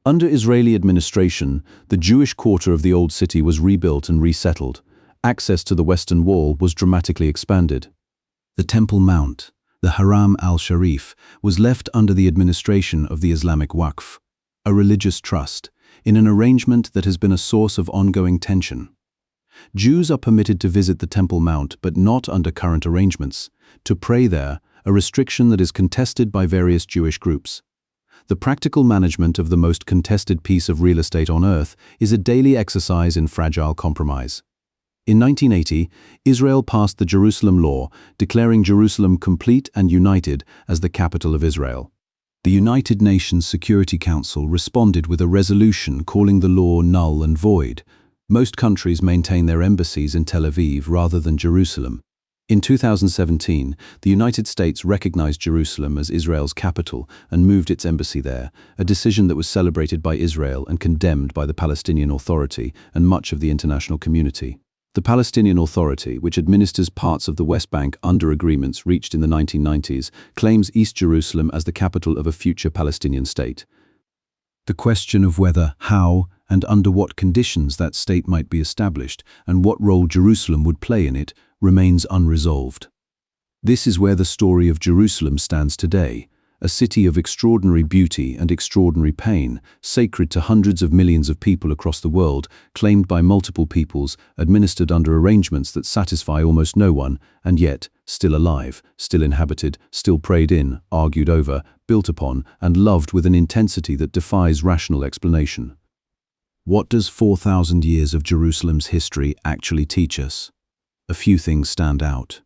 Under Israeli administration, the Jewish quarter of the Old City was rebuilt and resettled. Access to the Western Wall was dramatically expanded. The Temple Mount, the Haram al-Sharif, was left under the administration of the Islamic Waqf, a religious trust, in an arrangement that has been a source of ongoing tension. Jews are permitted to visit the Temple Mount, but not under current arrangements, to pray there, a restriction that is contested by various Jewish groups. The practical management of the most contested piece of real estate on earth is a daily exercise in fragile compromise. In 1980, Israel passed the Jerusalem Law, declaring Jerusalem complete and united as the capital of Israel. The United Nations Security Council responded with a resolution calling the law null and void. Most countries maintain their embassies in Tel Aviv rather than Jerusalem. In 2017, the United States recognized Jerusalem as Israel's capital and moved its embassy there, a decision that was celebrated by Israel and condemned by the Palestinian Authority and much of the international community. The Palestinian Authority, which administers parts of the West Bank under agreements reached in the 1990s, claims East Jerusalem as the capital of a future Palestinian state. The question of whether, how, and under what conditions that state might be established and what role Jerusalem would play in it remains unresolved. This is where the story of Jerusalem stands today, a city of extraordinary beauty and extraordinary pain, sacred to hundreds of millions of people across the world, claimed by multiple peoples, administered under arrangements that satisfy almost no one, and yet still alive, still inhabited, still prayed in, argued over, built upon, and loved with an intensity that defies rational explanation. What does 4,000 years of Jerusalem's history actually teach us? A few things stand out.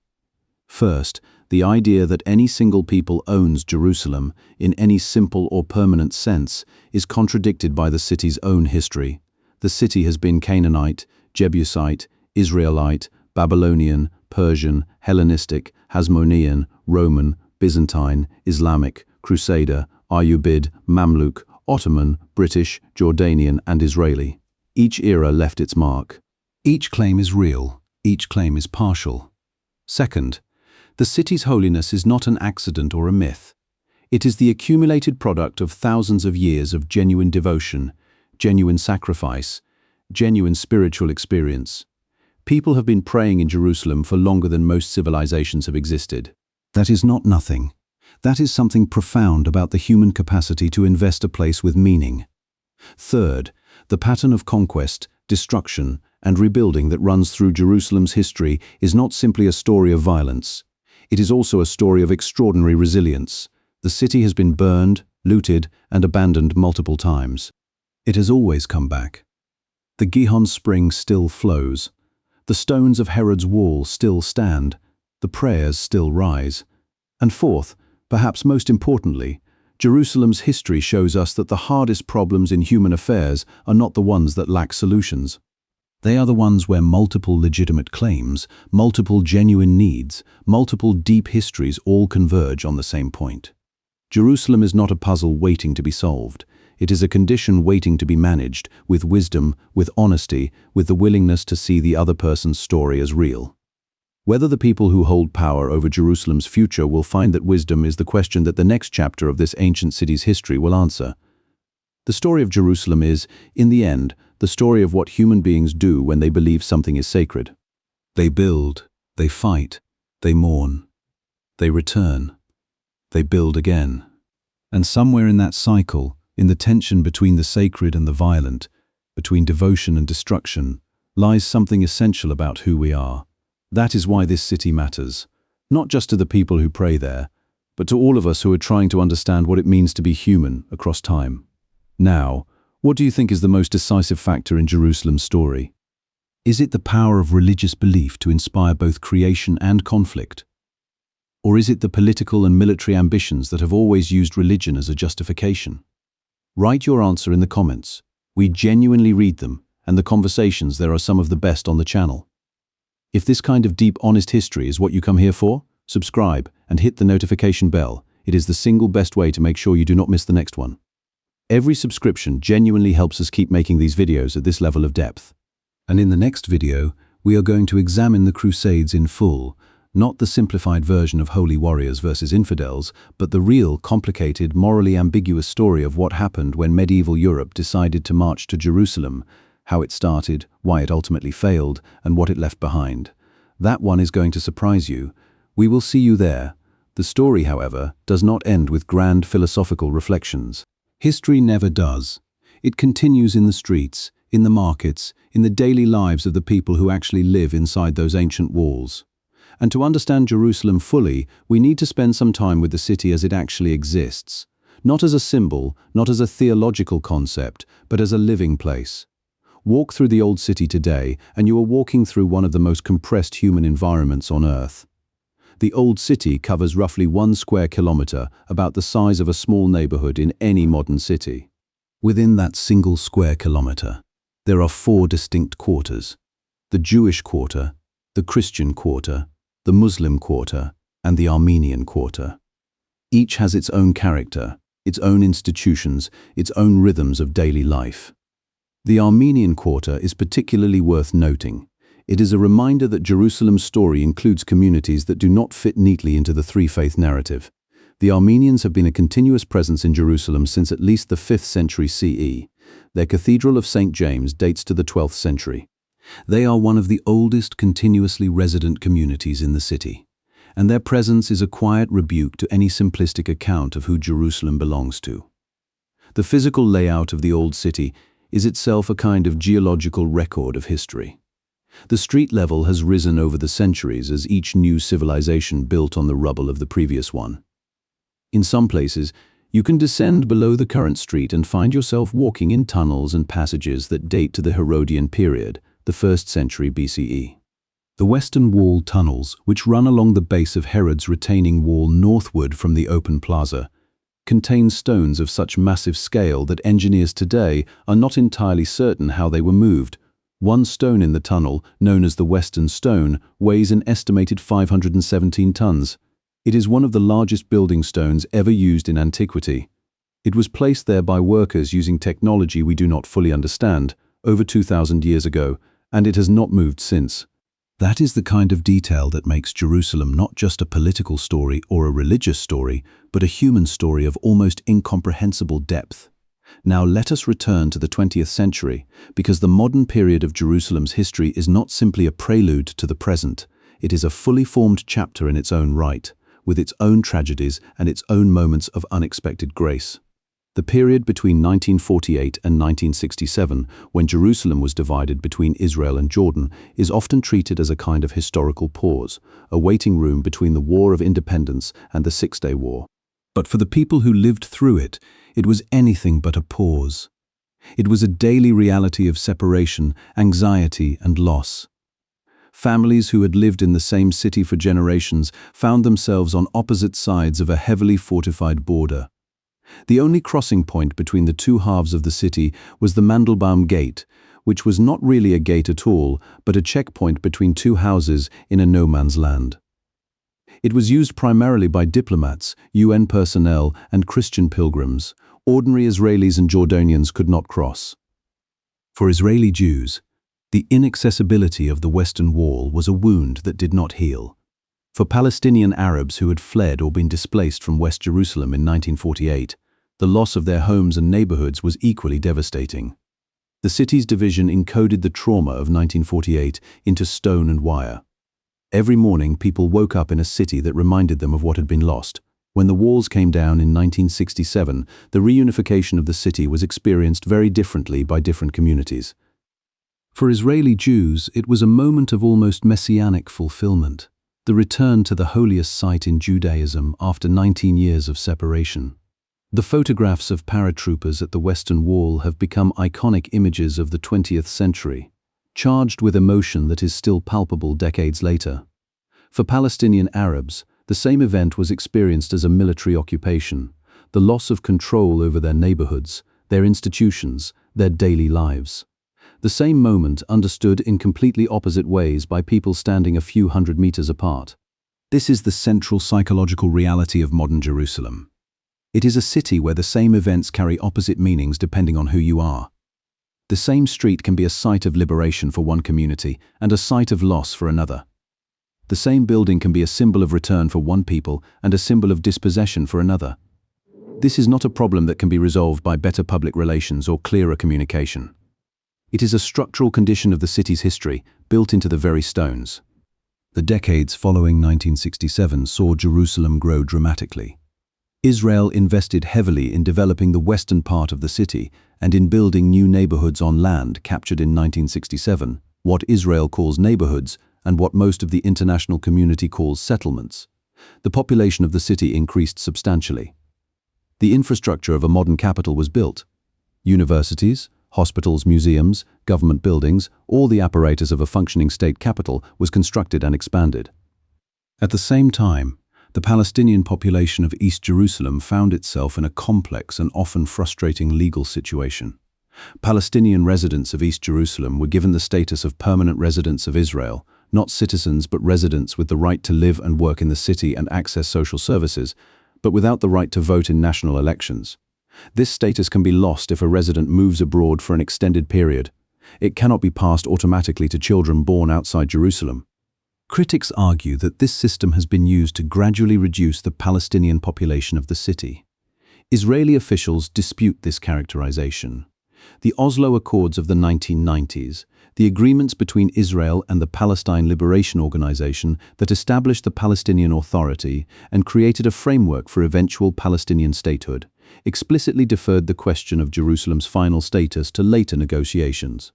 First, the idea that any single people owns Jerusalem in any simple or permanent sense is contradicted by the city's own history. The city has been Canaanite, Jebusite, Israelite, Babylonian, Persian, Hellenistic, Hasmonean, Roman, Byzantine, Islamic, Crusader, Ayyubid, Mamluk, Ottoman, British, Jordanian, and Israeli. Each era left its mark. Each claim is real, each claim is partial. Second, the city's holiness is not an accident or a myth. It is the accumulated product of thousands of years of genuine devotion, genuine sacrifice, genuine spiritual experience. People have been praying in Jerusalem for longer than most civilizations have existed. That is not nothing. That is something profound about the human capacity to invest a place with meaning. Third, the pattern of conquest, destruction, and rebuilding that runs through Jerusalem's history is not simply a story of violence. It is also a story of extraordinary resilience. The city has been burned, looted, and abandoned multiple times. It has always come back. The Gihon Spring still flows. The stones of Herod's wall still stand. The prayers still rise. And fourth, perhaps most importantly, Jerusalem's history shows us that the hardest problems in human affairs are not the ones that lack solutions. They are the ones where multiple legitimate claims, multiple genuine needs, multiple deep histories all converge on the same point. Jerusalem is not a puzzle waiting to be solved. It is a condition waiting to be managed, with wisdom, with honesty, with the willingness to see the other person's story as real. Whether the people who hold power over Jerusalem's future will find that wisdom is the question that the next chapter of this ancient city's history will answer. The story of Jerusalem is, in the end, the story of what human beings do when they believe something is sacred. They build, they fight, they mourn, they return, they build again. And somewhere in that cycle, in the tension between the sacred and the violent, between devotion and destruction, lies something essential about who we are. That is why this city matters, not just to the people who pray there, but to all of us who are trying to understand what it means to be human across time. Now, what do you think is the most decisive factor in Jerusalem's story? Is it the power of religious belief to inspire both creation and conflict? Or is it the political and military ambitions that have always used religion as a justification? Write your answer in the comments. We genuinely read them, and the conversations there are some of the best on the channel. If this kind of deep, honest history is what you come here for, subscribe and hit the notification bell. It is the single best way to make sure you do not miss the next one. Every subscription genuinely helps us keep making these videos at this level of depth. And in the next video, we are going to examine the Crusades in full, Not the simplified version of holy warriors versus infidels, but the real, complicated, morally ambiguous story of what happened when medieval Europe decided to march to Jerusalem, how it started, why it ultimately failed, and what it left behind. That one is going to surprise you. We will see you there. The story, however, does not end with grand philosophical reflections. History never does. It continues in the streets, in the markets, in the daily lives of the people who actually live inside those ancient walls. And to understand Jerusalem fully, we need to spend some time with the city as it actually exists. Not as a symbol, not as a theological concept, but as a living place. Walk through the old city today, and you are walking through one of the most compressed human environments on Earth. The old city covers roughly 1 square kilometer, about the size of a small neighborhood in any modern city. Within that single square kilometer, there are 4 distinct quarters: the Jewish quarter, the Christian quarter, the Muslim quarter, and the Armenian quarter. Each has its own character, its own institutions, its own rhythms of daily life. The Armenian quarter is particularly worth noting. It is a reminder that Jerusalem's story includes communities that do not fit neatly into the three-faith narrative. The Armenians have been a continuous presence in Jerusalem since at least the 5th century CE. Their Cathedral of St. James dates to the 12th century. They are one of the oldest continuously resident communities in the city, and their presence is a quiet rebuke to any simplistic account of who Jerusalem belongs to. The physical layout of the old city is itself a kind of geological record of history. The street level has risen over the centuries as each new civilization built on the rubble of the previous one. In some places, you can descend below the current street and find yourself walking in tunnels and passages that date to the Herodian period, the 1st century BCE. The Western Wall tunnels, which run along the base of Herod's retaining wall northward from the open plaza, contain stones of such massive scale that engineers today are not entirely certain how they were moved. One stone in the tunnel, known as the Western Stone, weighs an estimated 517 tons. It is one of the largest building stones ever used in antiquity. It was placed there by workers using technology we do not fully understand, over 2,000 years ago, and it has not moved since. That is the kind of detail that makes Jerusalem not just a political story or a religious story, but a human story of almost incomprehensible depth. Now let us return to the 20th century, because the modern period of Jerusalem's history is not simply a prelude to the present. It is a fully formed chapter in its own right, with its own tragedies and its own moments of unexpected grace. The period between 1948 and 1967, when Jerusalem was divided between Israel and Jordan, is often treated as a kind of historical pause, a waiting room between the War of Independence and the Six-Day War. But for the people who lived through it, it was anything but a pause. It was a daily reality of separation, anxiety, and loss. Families who had lived in the same city for generations found themselves on opposite sides of a heavily fortified border. The only crossing point between the two halves of the city was the Mandelbaum Gate, which was not really a gate at all, but a checkpoint between two houses in a no-man's land. It was used primarily by diplomats, UN personnel, and Christian pilgrims. Ordinary Israelis and Jordanians could not cross. For Israeli Jews, the inaccessibility of the Western Wall was a wound that did not heal. For Palestinian Arabs who had fled or been displaced from West Jerusalem in 1948, the loss of their homes and neighborhoods was equally devastating. The city's division encoded the trauma of 1948 into stone and wire. Every morning, people woke up in a city that reminded them of what had been lost. When the walls came down in 1967, the reunification of the city was experienced very differently by different communities. For Israeli Jews, it was a moment of almost messianic fulfillment, the return to the holiest site in Judaism after 19 years of separation. The photographs of paratroopers at the Western Wall have become iconic images of the 20th century, charged with emotion that is still palpable decades later. For Palestinian Arabs, the same event was experienced as a military occupation, the loss of control over their neighborhoods, their institutions, their daily lives. The same moment understood in completely opposite ways by people standing a few hundred meters apart. This is the central psychological reality of modern Jerusalem. It is a city where the same events carry opposite meanings depending on who you are. The same street can be a site of liberation for one community and a site of loss for another. The same building can be a symbol of return for one people and a symbol of dispossession for another. This is not a problem that can be resolved by better public relations or clearer communication. It is a structural condition of the city's history, built into the very stones. The decades following 1967 saw Jerusalem grow dramatically. Israel invested heavily in developing the western part of the city and in building new neighborhoods on land captured in 1967, what Israel calls neighborhoods and what most of the international community calls settlements. The population of the city increased substantially. The infrastructure of a modern capital was built. Universities, hospitals, museums, government buildings, all the apparatus of a functioning state capital was constructed and expanded. At the same time, the Palestinian population of East Jerusalem found itself in a complex and often frustrating legal situation. Palestinian residents of East Jerusalem were given the status of permanent residents of Israel, not citizens but residents with the right to live and work in the city and access social services, but without the right to vote in national elections. This status can be lost if a resident moves abroad for an extended period. It cannot be passed automatically to children born outside Jerusalem. Critics argue that this system has been used to gradually reduce the Palestinian population of the city. Israeli officials dispute this characterization. The Oslo Accords of the 1990s, the agreements between Israel and the Palestine Liberation Organization that established the Palestinian Authority and created a framework for eventual Palestinian statehood, explicitly deferred the question of Jerusalem's final status to later negotiations.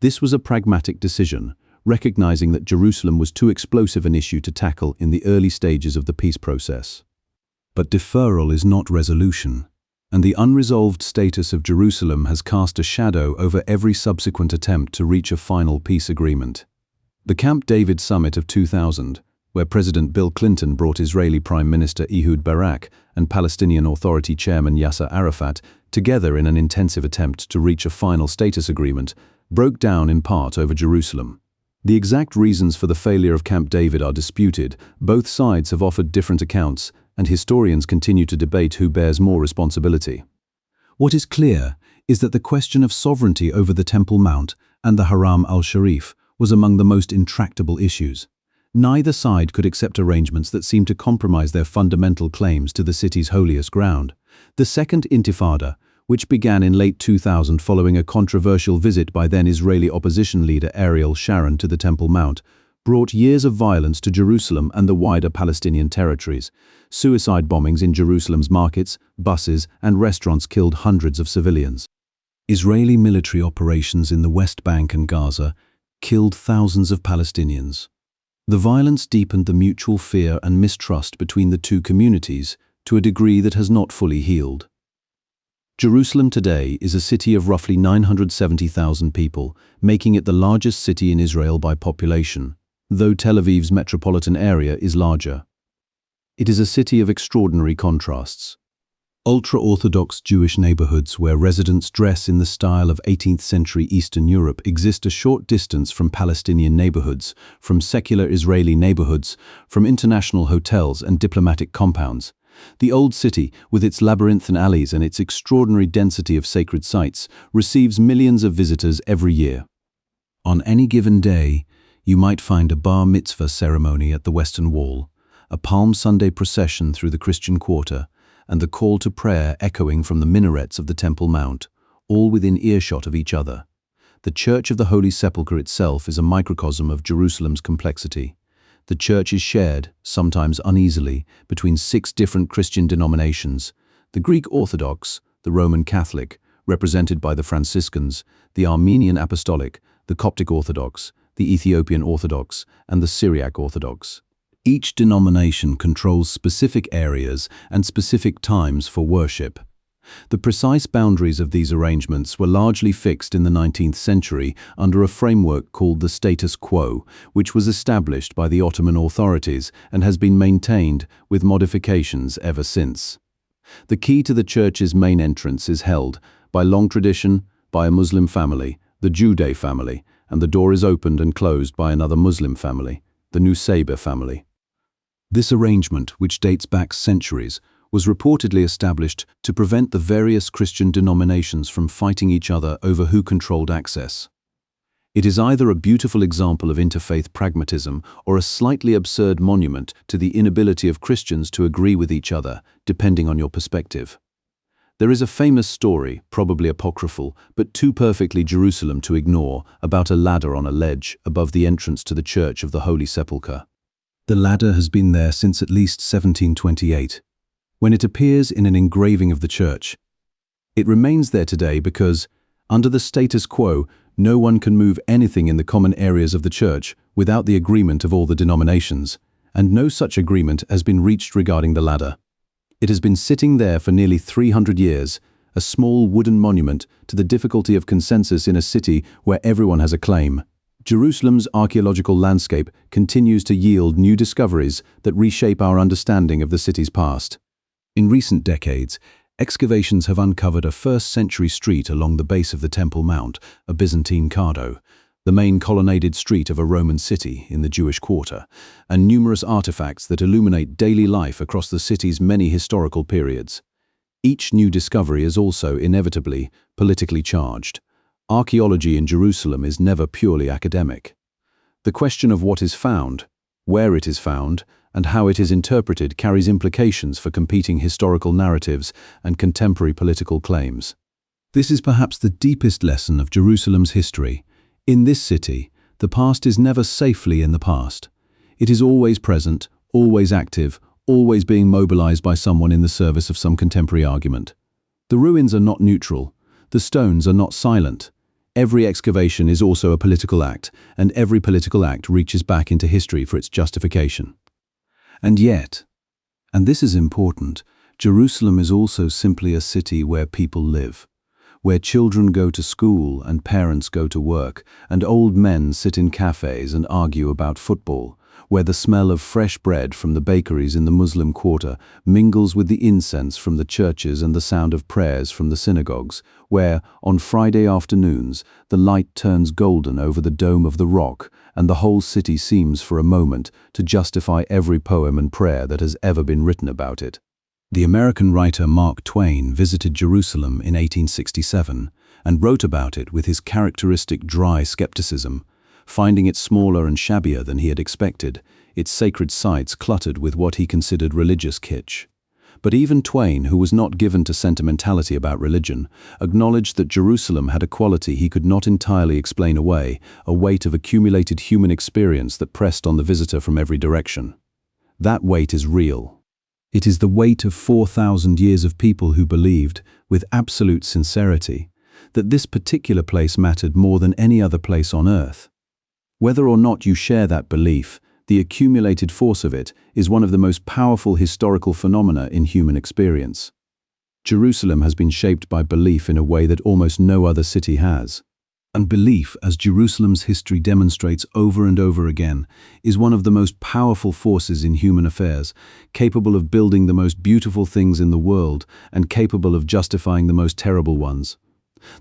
This was a pragmatic decision, recognizing that Jerusalem was too explosive an issue to tackle in the early stages of the peace process. But deferral is not resolution, and the unresolved status of Jerusalem has cast a shadow over every subsequent attempt to reach a final peace agreement. The Camp David summit of 2000, where President Bill Clinton brought Israeli Prime Minister Ehud Barak and Palestinian Authority Chairman Yasser Arafat together in an intensive attempt to reach a final status agreement, broke down in part over Jerusalem. The exact reasons for the failure of Camp David are disputed. Both sides have offered different accounts, and historians continue to debate who bears more responsibility. What is clear is that the question of sovereignty over the Temple Mount and the Haram al-Sharif was among the most intractable issues. Neither side could accept arrangements that seemed to compromise their fundamental claims to the city's holiest ground. The Second Intifada, which began in late 2000 following a controversial visit by then Israeli opposition leader Ariel Sharon to the Temple Mount, brought years of violence to Jerusalem and the wider Palestinian territories. Suicide bombings in Jerusalem's markets, buses, and restaurants killed hundreds of civilians. Israeli military operations in the West Bank and Gaza killed thousands of Palestinians. The violence deepened the mutual fear and mistrust between the two communities to a degree that has not fully healed. Jerusalem today is a city of roughly 970,000 people, making it the largest city in Israel by population, though Tel Aviv's metropolitan area is larger. It is a city of extraordinary contrasts. Ultra-Orthodox Jewish neighborhoods where residents dress in the style of 18th-century Eastern Europe exist a short distance from Palestinian neighborhoods, from secular Israeli neighborhoods, from international hotels and diplomatic compounds. The Old City, with its labyrinthine alleys and its extraordinary density of sacred sites, receives millions of visitors every year. On any given day, you might find a bar mitzvah ceremony at the Western Wall, a Palm Sunday procession through the Christian Quarter, and the call to prayer echoing from the minarets of the Temple Mount, all within earshot of each other. The Church of the Holy Sepulchre itself is a microcosm of Jerusalem's complexity. The church is shared, sometimes uneasily, between 6 different Christian denominations: the Greek Orthodox, the Roman Catholic, represented by the Franciscans, the Armenian Apostolic, the Coptic Orthodox, the Ethiopian Orthodox, and the Syriac Orthodox. Each denomination controls specific areas and specific times for worship. The precise boundaries of these arrangements were largely fixed in the 19th century under a framework called the status quo, which was established by the Ottoman authorities and has been maintained with modifications ever since. The key to the church's main entrance is held, by long tradition, by a Muslim family, the Jude family, and the door is opened and closed by another Muslim family, the Nusayba family. This arrangement, which dates back centuries, was reportedly established to prevent the various Christian denominations from fighting each other over who controlled access. It is either a beautiful example of interfaith pragmatism or a slightly absurd monument to the inability of Christians to agree with each other, depending on your perspective. There is a famous story, probably apocryphal, but too perfectly Jerusalem to ignore, about a ladder on a ledge above the entrance to the Church of the Holy Sepulchre. The ladder has been there since at least 1728, when it appears in an engraving of the church. It remains there today because, under the status quo, no one can move anything in the common areas of the church without the agreement of all the denominations, and no such agreement has been reached regarding the ladder. It has been sitting there for nearly 300 years, a small wooden monument to the difficulty of consensus in a city where everyone has a claim. Jerusalem's archaeological landscape continues to yield new discoveries that reshape our understanding of the city's past. In recent decades, excavations have uncovered a 1st-century street along the base of the Temple Mount, a Byzantine cardo, the main colonnaded street of a Roman city in the Jewish quarter, and numerous artifacts that illuminate daily life across the city's many historical periods. Each new discovery is also, inevitably, politically charged. Archaeology in Jerusalem is never purely academic. The question of what is found, where it is found, and how it is interpreted carries implications for competing historical narratives and contemporary political claims. This is perhaps the deepest lesson of Jerusalem's history. In this city, the past is never safely in the past. It is always present, always active, always being mobilized by someone in the service of some contemporary argument. The ruins are not neutral. The stones are not silent. Every excavation is also a political act, and every political act reaches back into history for its justification. And yet, and this is important, Jerusalem is also simply a city where people live, where children go to school and parents go to work, and old men sit in cafes and argue about football, where the smell of fresh bread from the bakeries in the Muslim quarter mingles with the incense from the churches and the sound of prayers from the synagogues, where, on Friday afternoons, the light turns golden over the dome of the rock, and the whole city seems for a moment to justify every poem and prayer that has ever been written about it. The American writer Mark Twain visited Jerusalem in 1867 and wrote about it with his characteristic dry skepticism, finding it smaller and shabbier than he had expected, its sacred sites cluttered with what he considered religious kitsch. But even Twain, who was not given to sentimentality about religion, acknowledged that Jerusalem had a quality he could not entirely explain away, a weight of accumulated human experience that pressed on the visitor from every direction. That weight is real. It is the weight of 4,000 years of people who believed, with absolute sincerity, that this particular place mattered more than any other place on earth. Whether or not you share that belief, the accumulated force of it is one of the most powerful historical phenomena in human experience. Jerusalem has been shaped by belief in a way that almost no other city has. And belief, as Jerusalem's history demonstrates over and over again, is one of the most powerful forces in human affairs, capable of building the most beautiful things in the world and capable of justifying the most terrible ones.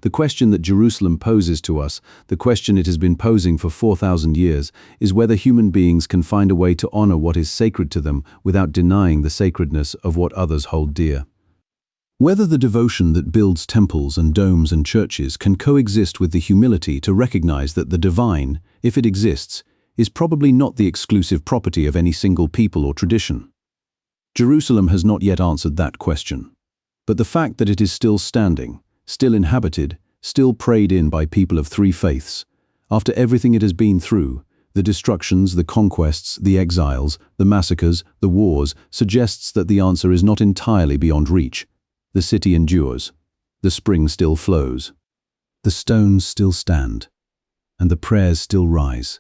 The question that Jerusalem poses to us, the question it has been posing for 4,000 years, is whether human beings can find a way to honor what is sacred to them without denying the sacredness of what others hold dear. Whether the devotion that builds temples and domes and churches can coexist with the humility to recognize that the divine, if it exists, is probably not the exclusive property of any single people or tradition. Jerusalem has not yet answered that question. But the fact that it is still standing, still inhabited, still prayed in by people of three faiths, after everything it has been through, the destructions, the conquests, the exiles, the massacres, the wars, suggests that the answer is not entirely beyond reach. The city endures. The spring still flows. The stones still stand. And the prayers still rise.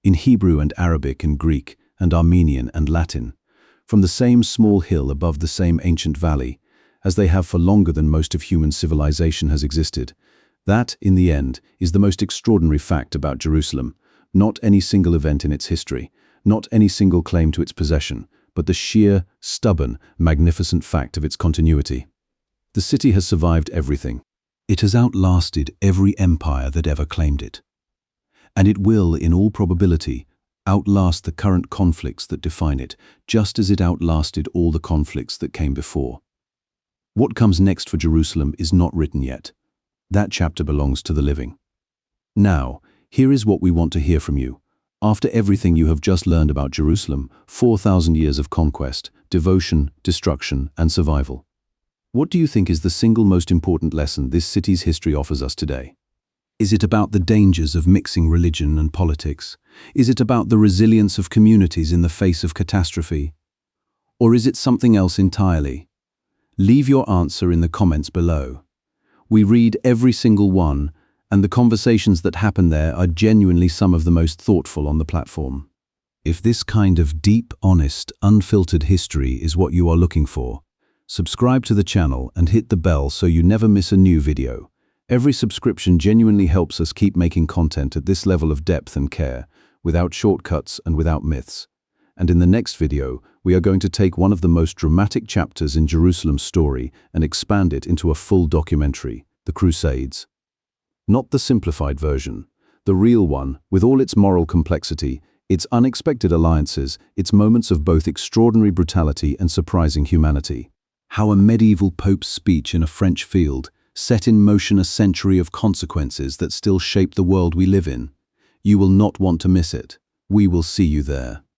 In Hebrew and Arabic and Greek and Armenian and Latin, from the same small hill above the same ancient valley, as they have for longer than most of human civilization has existed. That, in the end, is the most extraordinary fact about Jerusalem, not any single event in its history, not any single claim to its possession, but the sheer, stubborn, magnificent fact of its continuity. The city has survived everything. It has outlasted every empire that ever claimed it. And it will, in all probability, outlast the current conflicts that define it, just as it outlasted all the conflicts that came before. What comes next for Jerusalem is not written yet. That chapter belongs to the living. Now, Here is what we want to hear from you. After everything you have just learned about Jerusalem, 4,000 years of conquest, devotion, destruction, and survival. What do you think is the single most important lesson this city's history offers us today? Is it about the dangers of mixing religion and politics? Is it about the resilience of communities in the face of catastrophe? Or is it something else entirely? Leave your answer in the comments below. We read every single one, and the conversations that happen there are genuinely some of the most thoughtful on the platform. If this kind of deep, honest, unfiltered history is what you are looking for, subscribe to the channel and hit the bell so you never miss a new video. Every subscription genuinely helps us keep making content at this level of depth and care, without shortcuts and without myths. And in the next video, we are going to take one of the most dramatic chapters in Jerusalem's story and expand it into a full documentary, the Crusades. Not the simplified version, the real one, with all its moral complexity, its unexpected alliances, its moments of both extraordinary brutality and surprising humanity. How a medieval pope's speech in a French field set in motion a century of consequences that still shape the world we live in. You will not want to miss it. We will see you there.